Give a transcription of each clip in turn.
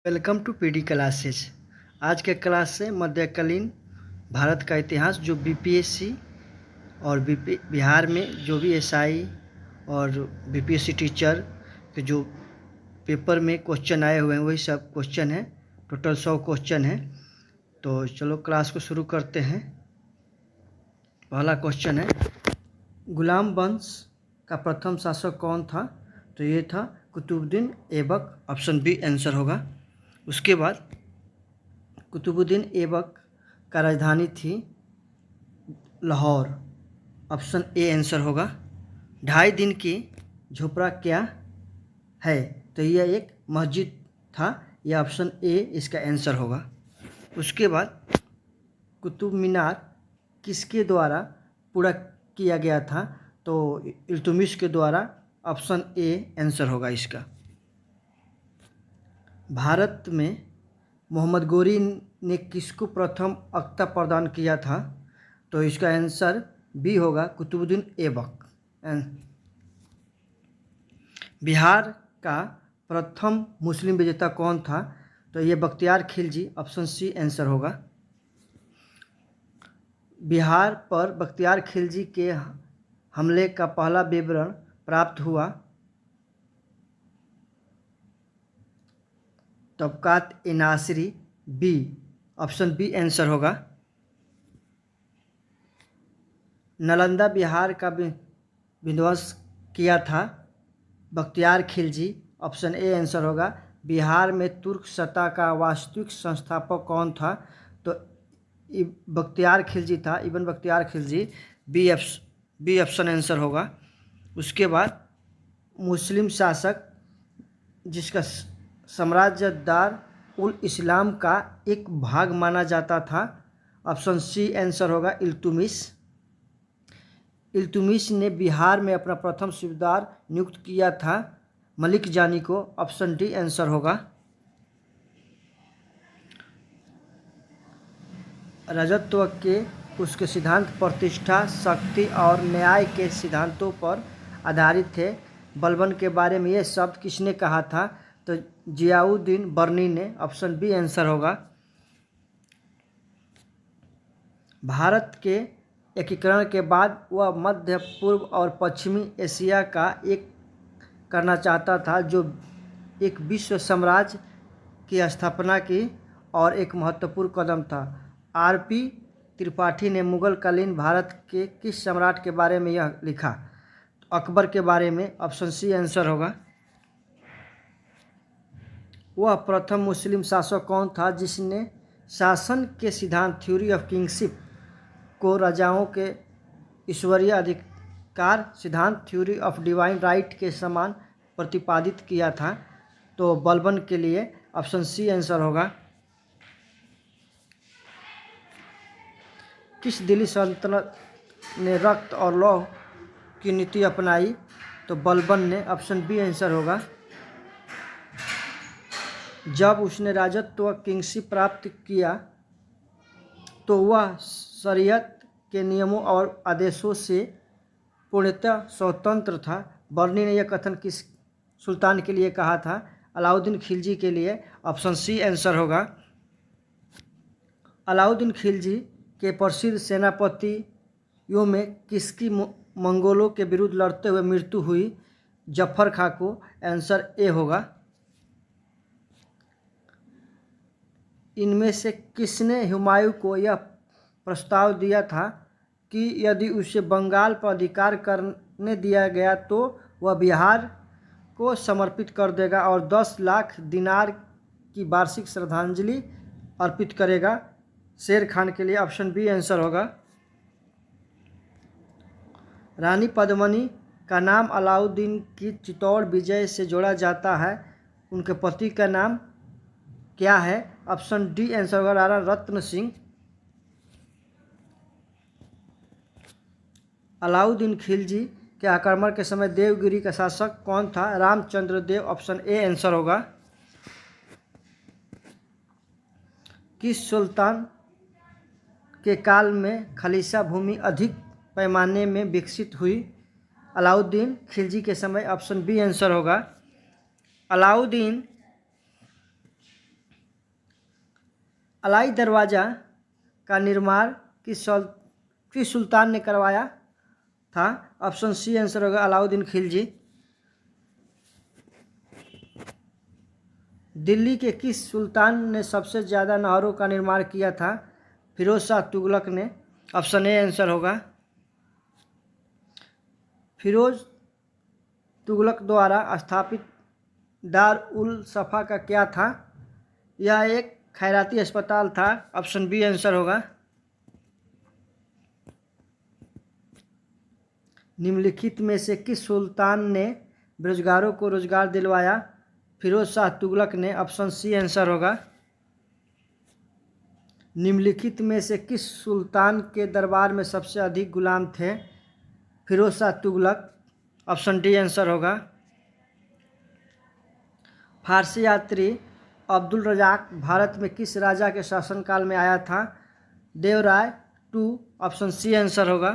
Welcome to PD classes. आज के class से मध्यकालीन भारत का इतिहास जो बीपीएससी और बिहार में जो भी एसआई और बीपीएससी टीचर के जो पेपर में क्वेश्चन आए हुए हैं वही सब क्वेश्चन है। टोटल 100 क्वेश्चन है। तो चलो क्लास को शुरू करते हैं। पहला क्वेश्चन है, गुलाम वंश का प्रथम शासक कौन था? तो ये था Qutbuddin Aibak. Option B answer होगा। उसके बाद कुतुबुद्दीन ऐबक का राजधानी थी लाहौर। ऑप्शन ए आंसर होगा। 2.5 दिन की झोपड़ा क्या है? तो यह एक मस्जिद था। यह ऑप्शन ए इसका आंसर होगा। उसके बाद कुतुब मीनार किसके द्वारा पूरा किया गया था? तो इल्तुतमिश के द्वारा। ऑप्शन ए आंसर होगा इसका। भारत में मोहम्मद गोरी ने किसको प्रथम अख्ता प्रदान किया था? तो इसका आंसर बी होगा, कुतुबुद्दीन ऐबक। बिहार का प्रथम मुस्लिम विजेता कौन था? तो ये Bakhtiyar Khilji. Option C answer होगा। बिहार पर बख्तियार खिलजी के हमले का पहला विवरण प्राप्त हुआ Tabaqat i Nasiri. B. Option B answer होगा। नालंदा बिहार का विध्वंस किया था Bakhtiyar Khilji. Option A answer होगा। बिहार में तुर्क सत्ता का वास्तविक संस्थापक कौन था? तो बख्तियार खिलजी था, Ibn Bakhtiyar Khilji. B option answer होगा। उसके बाद मुस्लिम शासक जिसका साम्राज्य दार उल इस्लाम का एक भाग माना जाता था। ऑप्शन सी आंसर होगा, इल्तुतमिश। इल्तुतमिश ने बिहार में अपना प्रथम सूबेदार नियुक्त किया था मलिक जानी को। ऑप्शन डी आंसर होगा। राजत्व के उसके सिद्धांत प्रतिष्ठा, शक्ति और न्याय के सिद्धांतों पर आधारित थे। बलबन के बारे में यह शब्द किसने कहा था? तो जियाउद्दीन बर्नी ने। ऑप्शन बी आंसर होगा। भारत के एकीकरण के बाद वह मध्य पूर्व और पश्चिमी एशिया का एक करना चाहता था, जो एक विश्व साम्राज्य की स्थापना की और एक महत्वपूर्ण कदम था। आर.पी. त्रिपाठी ने मुगल कालीन भारत के किस सम्राट के बारे में यह लिखा? अकबर के बारे में। ऑप्शन सी आंसर होगा। वह प्रथम मुस्लिम शासक कौन था जिसने शासन के सिद्धांत थ्योरी ऑफ किंगशिप को राजाओं के ईश्वरीय अधिकार सिद्धांत थ्योरी ऑफ डिवाइन राइट के समान प्रतिपादित किया था? तो बलबन के लिए। ऑप्शन सी आंसर होगा। किस दिल्ली सल्तनत ने रक्त और लौह की नीति अपनाई? तो बलबन ने। ऑप्शन बी आंसर होगा। जब उसने राजत्व किंगशिप प्राप्त किया तो वह शरीयत के नियमों और आदेशों से पूर्णतः स्वतंत्र था। बर्नी ने यह कथन किस सुल्तान के लिए कहा था? अलाउद्दीन खिलजी के लिए। ऑप्शन सी आंसर होगा। अलाउद्दीन खिलजी के प्रसिद्ध सेनापतियों में किसकी मंगोलों के विरुद्ध लड़ते हुए मृत्यु हुई? जफर खां को। आंसर ए होगा। इनमें से किसने हुमायूं को यह प्रस्ताव दिया था कि यदि उसे बंगाल पर अधिकार करने दिया गया तो वह बिहार को समर्पित कर देगा और 10 लाख दिनार की वार्षिक श्रद्धांजलि अर्पित करेगा? शेर खान के लिए। ऑप्शन बी आंसर होगा। रानी पद्मिनी का नाम अलाउद्दीन की चित्तौड़ विजय से जोड़ा जाता है। उनके पति का नाम क्या है? ऑप्शन डी आंसर होगा, राणा रत्न सिंह। अलाउद्दीन खिलजी के आक्रमण के समय देवगिरी का शासक कौन था? रामचंद्र देव। ऑप्शन ए आंसर होगा। किस सुल्तान के काल में खलीसा भूमि अधिक पैमाने में विकसित हुई? अलाउद्दीन खिलजी के समय। ऑप्शन बी आंसर होगा। अलाउद्दीन अलाई दरवाज़ा का निर्माण किस सुल्तान ने करवाया था? ऑप्शन सी आंसर होगा अलाउद्दीन खिलजी। दिल्ली के किस सुल्तान ने सबसे ज़्यादा नहरों का निर्माण किया था? फिरोज शाह तुगलक ने। ऑप्शन ए आंसर होगा। फिरोज तुगलक द्वारा स्थापित दार उल सफ़ा का क्या था? यह एक खैराती अस्पताल था। ऑप्शन बी आंसर होगा। निम्नलिखित में से किस सुल्तान ने बेरोजगारों को रोजगार दिलवाया? फिरोज शाह तुगलक ने। ऑप्शन सी आंसर होगा। निम्नलिखित में से किस सुल्तान के दरबार में सबसे अधिक गुलाम थे? Firoz Shah Tughlaq. Option D answer होगा। फारसी यात्री अब्दुल रज़ाक भारत में किस राजा के शासनकाल में आया था? Devaraya two. Option C answer होगा।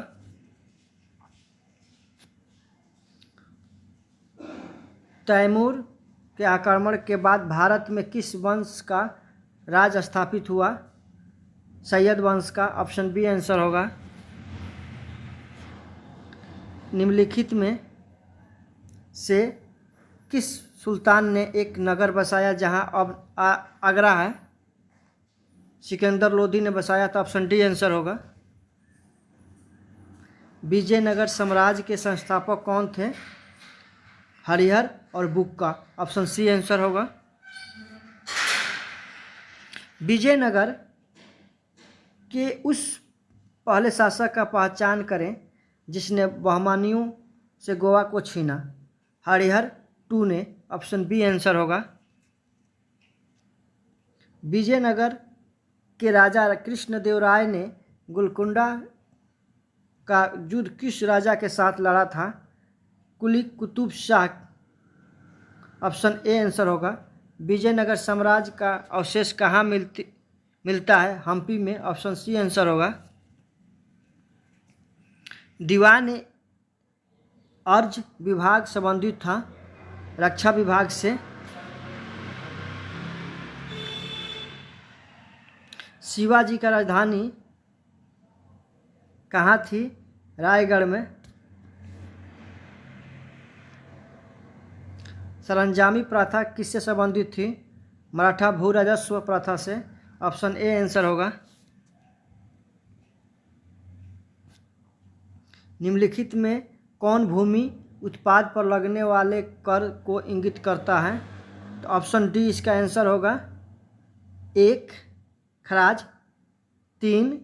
तैमूर के आक्रमण के बाद भारत में किस वंश का राज स्थापित हुआ? सैयद वंश का। ऑप्शन बी आंसर होगा। निम्नलिखित में से किस सुल्तान ने एक नगर बसाया जहां अब आगरा है? सिकंदर लोदी ने बसाया था। ऑप्शन डी आंसर होगा। विजयनगर साम्राज्य के संस्थापक कौन थे? हरिहर और बुक्का। ऑप्शन सी आंसर होगा। विजयनगर के उस पहले शासक का पहचान करें जिसने बहमानियों से गोवा को छीना। हरिहर टू ने। ऑप्शन बी आंसर होगा। विजयनगर के राजा कृष्णदेवराय ने गोलकुंडा का युद्ध किस राजा के साथ लड़ा था? Quli Qutb Shah. Option A answer होगा। विजयनगर साम्राज्य का अवशेष कहाँ मिलता है? हम्पी में। ऑप्शन सी आंसर होगा। दीवान अर्ज विभाग संबंधित था रक्षा विभाग से। शिवाजी का राजधानी कहाँ थी? रायगढ़ में। सरंजामी प्रथा किससे संबंधित थी? मराठा भू राजस्व प्रथा से। ऑप्शन ए आंसर होगा। निम्नलिखित में कौन भूमि उत्पाद पर लगने वाले कर को इंगित करता है? तो ऑप्शन डी इसका आंसर होगा। 1 खराज, 3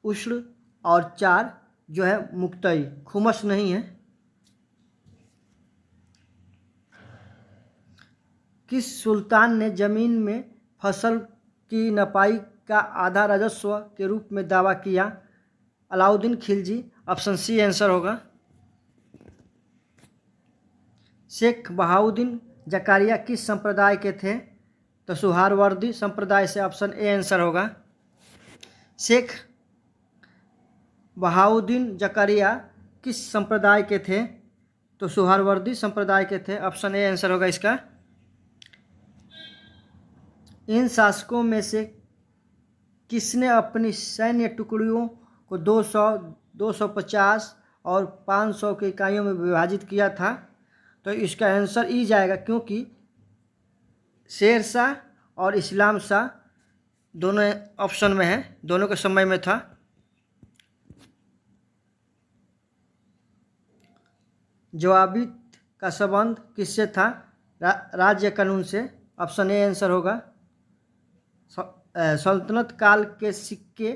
उष्ण और 4 जो है मुक्तई। खुमस नहीं है। किस सुल्तान ने जमीन में फसल की नपाई का आधा राजस्व के रूप में दावा किया? Alauddin Khilji. Option C answer होगा। शेख बहाउद्दीन जकारिया किस संप्रदाय के थे? तो सुहारवर्दी संप्रदाय से। ऑप्शन ए आंसर होगा। शेख बहाउद्दीन जकारिया किस संप्रदाय के थे? तो सुहारवर्दी संप्रदाय के थे। ऑप्शन ए आंसर होगा इसका। इन शासकों में से किसने अपनी सैन्य टुकड़ियों को 200, 250 और 500 की इकाइयों में विभाजित किया था? तो इसका आंसर ई जाएगा क्योंकि शेर शाह और इस्लाम शाह दोनों ऑप्शन में है, दोनों के समय में था। जवाबित का संबंध किससे था? राज्य कानून से। ऑप्शन ए आंसर होगा। सल्तनत काल के सिक्के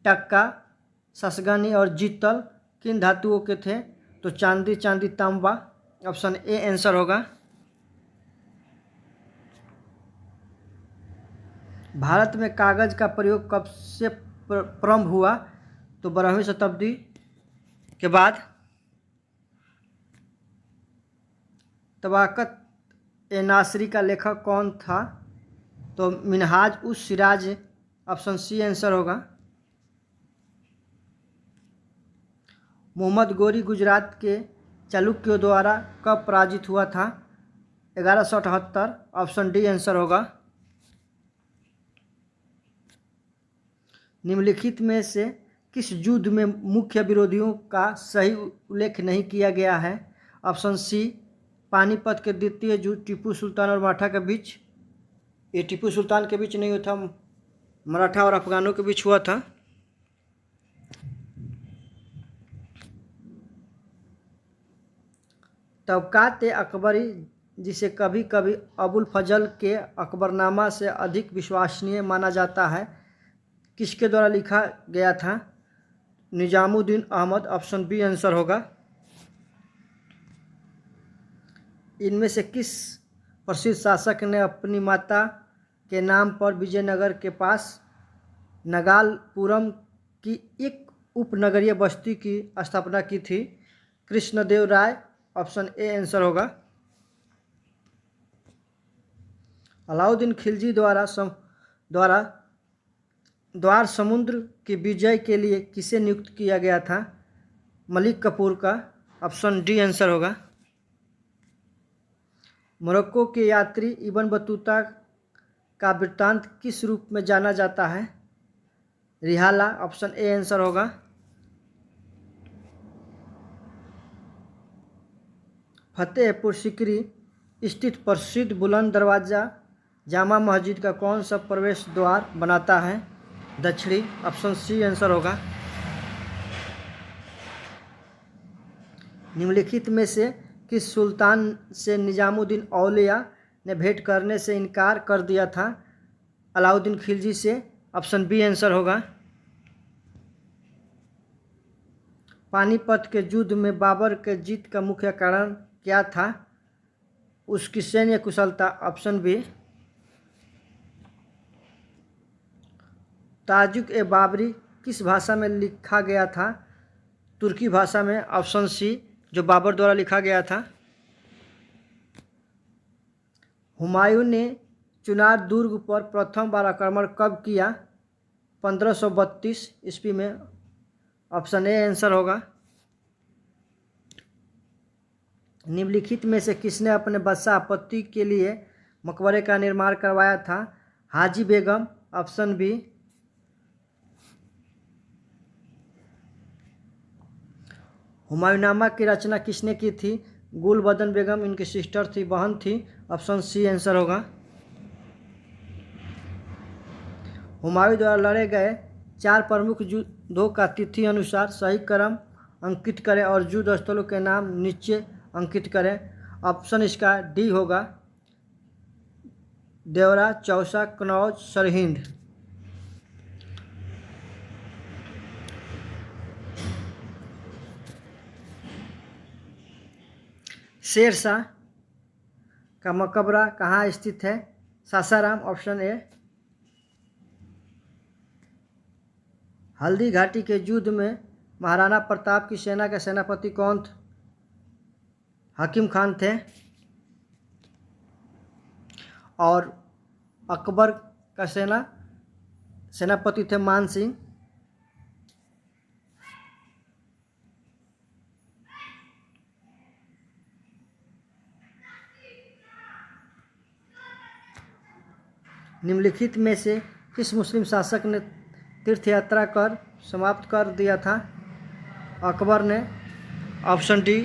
टक्का, ससगनी और जीतल किन धातुओं के थे? तो चांदी, तांबा। ऑप्शन ए आंसर होगा। भारत में कागज का प्रयोग कब से प्रारंभ हुआ? तो 12वीं शताब्दी के बाद। तबाकत ए नासरी का लेखक कौन था? तो मिनहाज उस सिराज। ऑप्शन सी आंसर होगा। मोहम्मद गोरी गुजरात के चालुक्यों द्वारा कब पराजित हुआ था? 1178। ऑप्शन डी आंसर होगा। निम्नलिखित में से किस युद्ध में मुख्य विरोधियों का सही उल्लेख नहीं किया गया है? ऑप्शन सी, पानीपत के द्वितीय युद्ध टीपू सुल्तान और मराठा के बीच। ये टीपू सुल्तान के बीच नहीं हुआ था, मराठा और अफगानों के बीच हुआ था। तबकात अकबरी, जिसे कभी कभी अबुल फजल के अकबरनामा से अधिक विश्वसनीय माना जाता है, किसके द्वारा लिखा गया था? Nizamuddin Ahmad. Option B answer होगा। इनमें से किस प्रसिद्ध शासक ने अपनी माता के नाम पर विजयनगर के पास नगालपुरम की एक उपनगरीय बस्ती की स्थापना की थी? कृष्णदेव राय। ऑप्शन ए आंसर होगा। अलाउद्दीन खिलजी द्वारा द्वार समुद्र की विजय के लिए किसे नियुक्त किया गया था? मलिक कफूर का। ऑप्शन डी आंसर होगा। मोरक्को के यात्री इब्न बतूता का वृत्तांत किस रूप में जाना जाता है? रिहाला। ऑप्शन ए आंसर होगा। फतेहपुर सीकरी स्थित प्रसिद्ध बुलंद दरवाज़ा जामा मस्जिद का कौन सा प्रवेश द्वार बनाता है? दक्षिणी। ऑप्शन सी आंसर होगा। निम्नलिखित में से किस सुल्तान से निजामुद्दीन औलिया ने भेंट करने से इनकार कर दिया था? अलाउद्दीन खिलजी से। ऑप्शन बी आंसर होगा। पानीपत के युद्ध में बाबर के जीत का मुख्य कारण क्या था? उसकी सैन्य कुशलता। Option B. ताजुक ए बाबरी किस भाषा में लिखा गया था? तुर्की भाषा में। ऑप्शन सी, जो बाबर द्वारा लिखा गया था। हुमायूं ने चुनार दुर्ग पर प्रथम बार आक्रमण कब किया? 1532 ईस्वी में। ऑप्शन ए आंसर होगा। निम्नलिखित में से किसने अपने बादशाह पति के लिए मकबरे का निर्माण करवाया था? हाजी बेगम। Option B. हुमायूंनामा की रचना किसने की थी? गुलबदन बेगम इनकी सिस्टर थी, बहन थी। ऑप्शन सी आंसर होगा। हुमायूं द्वारा लड़े गए 4 प्रमुख युद्धों का तिथि अनुसार सही क्रम अंकित करें और युद्ध स्थलों के नाम नीचे अंकित करें। ऑप्शन इसका डी होगा। देवरा, चौसा, कन्नौज, सरहिंद। शेरशाह का मकबरा कहाँ स्थित है? सासाराम। Option A. हल्दी घाटी के युद्ध में महाराणा प्रताप की सेना के सेनापति कौन थे? हकीम खान थे। और अकबर का सेनापति थे मान सिंह। निम्नलिखित में से किस मुस्लिम शासक ने तीर्थ यात्रा कर समाप्त कर दिया था? अकबर ने। Option D.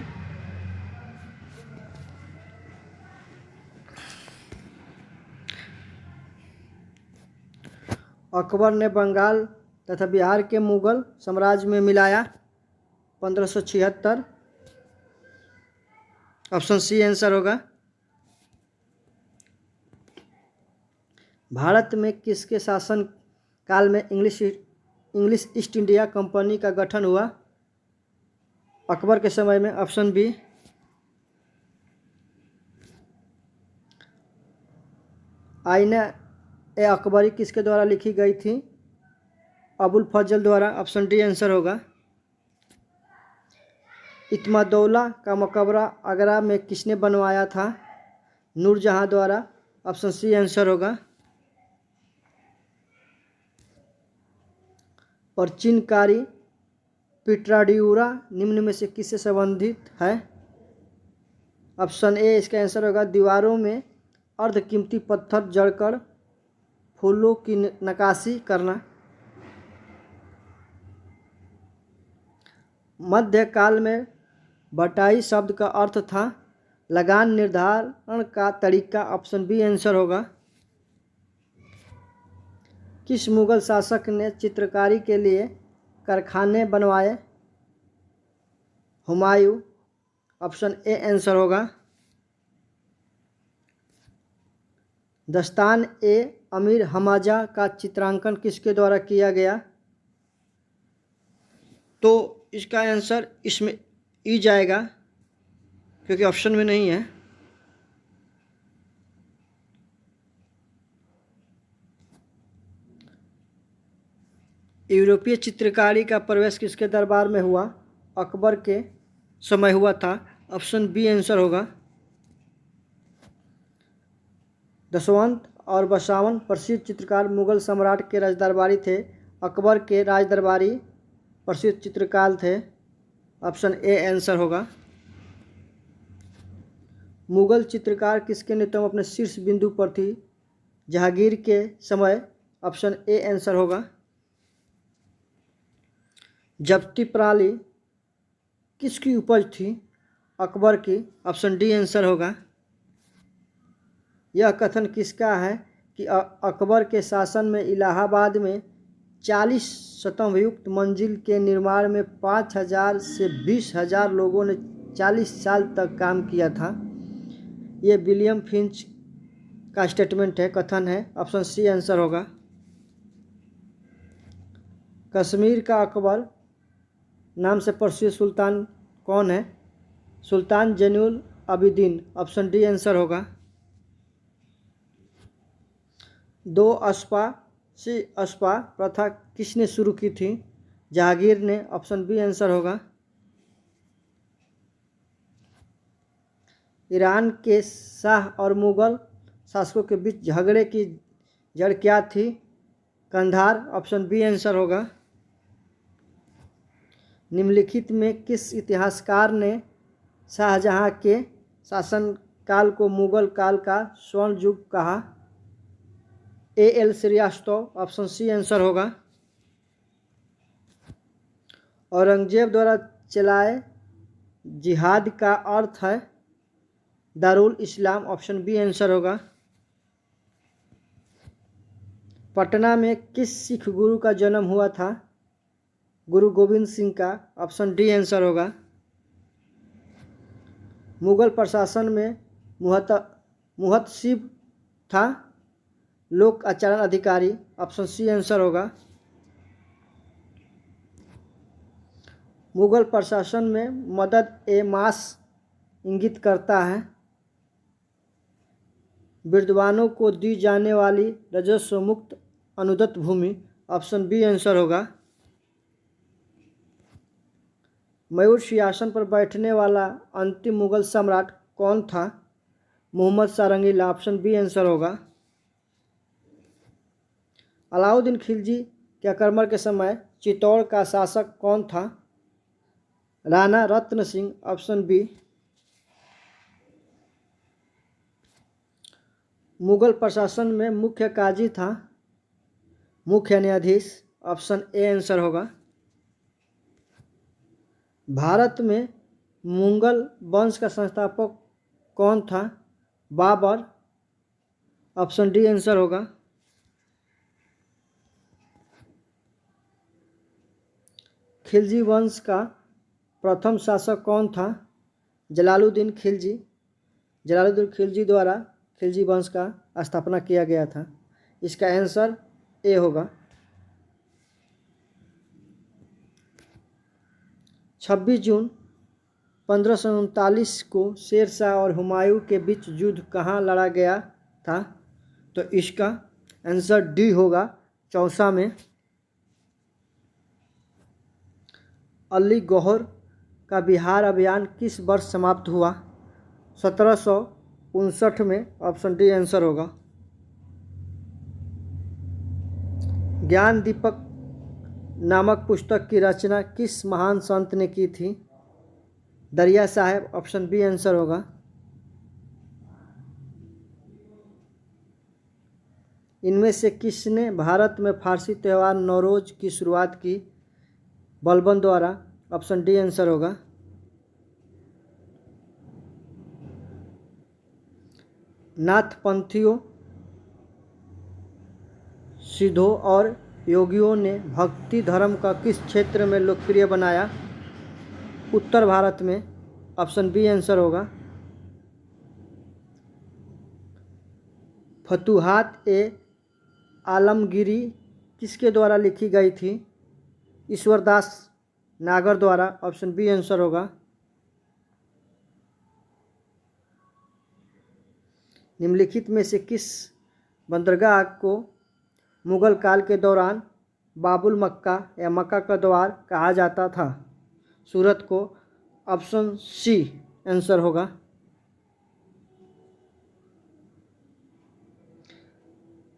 अकबर ने बंगाल तथा बिहार के मुगल साम्राज्य में मिलाया। 1576। ऑप्शन सी आंसर होगा। भारत में किसके शासन काल में इंग्लिश ईस्ट इंडिया कंपनी का गठन हुआ? अकबर के समय में। Option B. आईना ए अकबरी किसके द्वारा लिखी गई थी? अबुल फजल द्वारा। ऑप्शन डी आंसर होगा। इत्मादौला का मकबरा आगरा में किसने बनवाया था? नूरजहां द्वारा। ऑप्शन सी आंसर होगा। प्राचीनकारी पिट्राड्यूरा निम्न में से किससे संबंधित है? ऑप्शन ए इसका आंसर होगा। दीवारों में अर्धकीमती पत्थर जड़कर फूलों की नक्काशी करना। मध्यकाल में बटाई शब्द का अर्थ था लगान निर्धारण का तरीका। ऑप्शन बी आंसर होगा। किस मुगल शासक ने चित्रकारी के लिए कारखाने बनवाए? हुमायूं। ऑप्शन ए आंसर होगा। दस्तान ए अमीर हमाजा का चित्रांकन किसके द्वारा किया गया? तो इसका आंसर इसमें ई जाएगा क्योंकि ऑप्शन में नहीं है। यूरोपीय चित्रकारी का प्रवेश किसके दरबार में हुआ? अकबर के समय हुआ था। ऑप्शन बी आंसर होगा। दशवंत और बसावन प्रसिद्ध चित्रकार मुगल सम्राट के राजदरबारी थे। अकबर के राजदरबारी प्रसिद्ध चित्रकार थे। ऑप्शन ए आंसर होगा। मुगल चित्रकार किसके नेतृत्व में अपने शीर्ष बिंदु पर थी? जहांगीर के समय। ऑप्शन ए आंसर होगा। जब्ती प्रणाली किसकी उपज थी? अकबर की। ऑप्शन डी आंसर होगा। यह कथन किसका है कि अकबर के शासन में इलाहाबाद में 40 स्तंभयुक्त मंजिल के निर्माण में 5,000 से 20,000 लोगों ने 40 साल तक काम किया था? ये विलियम फिंच का स्टेटमेंट है, कथन है। ऑप्शन सी आंसर होगा। कश्मीर का अकबर नाम से प्रसिद्ध सुल्तान कौन है? सुल्तान Zain-ul Abidin. Option D answer होगा। दो अस्पा प्रथा किसने शुरू की थी? जहांगीर ने। ऑप्शन बी आंसर होगा। ईरान के शाह और मुगल शासकों के बीच झगड़े की जड़ क्या थी? कंधार। ऑप्शन बी आंसर होगा। निम्नलिखित में किस इतिहासकार ने शाहजहां के शासनकाल को मुगल काल का स्वर्ण युग कहा? A L Srivastava. Option C answer होगा। औरंगजेब द्वारा चलाए जिहाद का अर्थ है दारुल इस्लाम। ऑप्शन बी आंसर होगा। पटना में किस सिख गुरु का जन्म हुआ था? गुरु गोविंद सिंह का। ऑप्शन डी आंसर होगा। मुगल प्रशासन में मुहतसिब था लोक आचरण अधिकारी। ऑप्शन सी आंसर होगा। मुगल प्रशासन में मदद ए मास इंगित करता है विद्वानों को दी जाने वाली राजस्व मुक्त अनुदत्त भूमि। ऑप्शन बी आंसर होगा। मयूर सिंहासन पर बैठने वाला अंतिम मुगल सम्राट कौन था? मोहम्मद शाह रंगीला। ऑप्शन बी आंसर होगा। अलाउद्दीन खिलजी के आक्रमण के समय चित्तौड़ का शासक कौन था? राणा रत्न सिंह। Option B. मुगल प्रशासन में मुख्य काजी था मुख्य न्यायाधीश। ऑप्शन ए आंसर होगा। भारत में मुगल वंश का संस्थापक कौन था? बाबर। ऑप्शन डी आंसर होगा। खिलजी वंश का प्रथम शासक कौन था? जलालुद्दीन खिलजी। जलालुद्दीन खिलजी द्वारा खिलजी वंश का स्थापना किया गया था। इसका आंसर ए होगा। 26 जून 1539 को शेरशाह और हुमायूं के बीच युद्ध कहाँ लड़ा गया था? तो इसका आंसर डी होगा, चौसा में। अली गौहर का बिहार अभियान किस वर्ष समाप्त हुआ? 1759 में। ऑप्शन डी आंसर होगा। ज्ञान दीपक नामक पुस्तक की रचना किस महान संत ने की थी? दरिया साहब। ऑप्शन बी आंसर होगा। इनमें से किसने भारत में फारसी त्यौहार नौरोज की शुरुआत की? बलबन द्वारा। ऑप्शन डी आंसर होगा। नाथपंथियों, सिद्धों और योगियों ने भक्ति धर्म का किस क्षेत्र में लोकप्रिय बनाया? उत्तर भारत में। ऑप्शन बी आंसर होगा। फतुहात ए आलमगीरी किसके द्वारा लिखी गई थी? ईश्वरदास नागर द्वारा। ऑप्शन बी आंसर होगा। निम्नलिखित में से किस बंदरगाह को मुगल काल के दौरान बाबुल मक्का या मक्का का द्वार कहा जाता था? सूरत को। ऑप्शन सी आंसर होगा।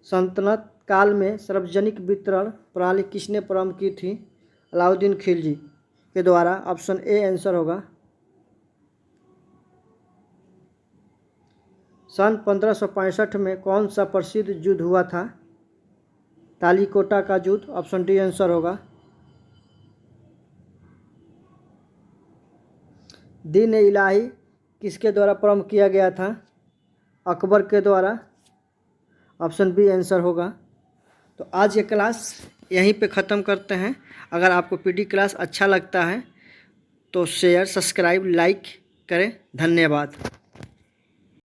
सल्तनत काल में सार्वजनिक वितरण प्रणाली किसने प्रारंभ की थी? अलाउद्दीन खिलजी के द्वारा। ऑप्शन ए आंसर होगा। सन 1565 में कौन सा प्रसिद्ध युद्ध हुआ था? तालीकोटा का युद्ध। ऑप्शन डी आंसर होगा। दीन ए इलाही किसके द्वारा प्रारंभ किया गया था? अकबर के द्वारा। ऑप्शन बी आंसर होगा। तो आज ये क्लास यहीं पे ख़त्म करते हैं। अगर आपको पीडी क्लास अच्छा लगता है तो शेयर, सब्सक्राइब, लाइक करें। धन्यवाद।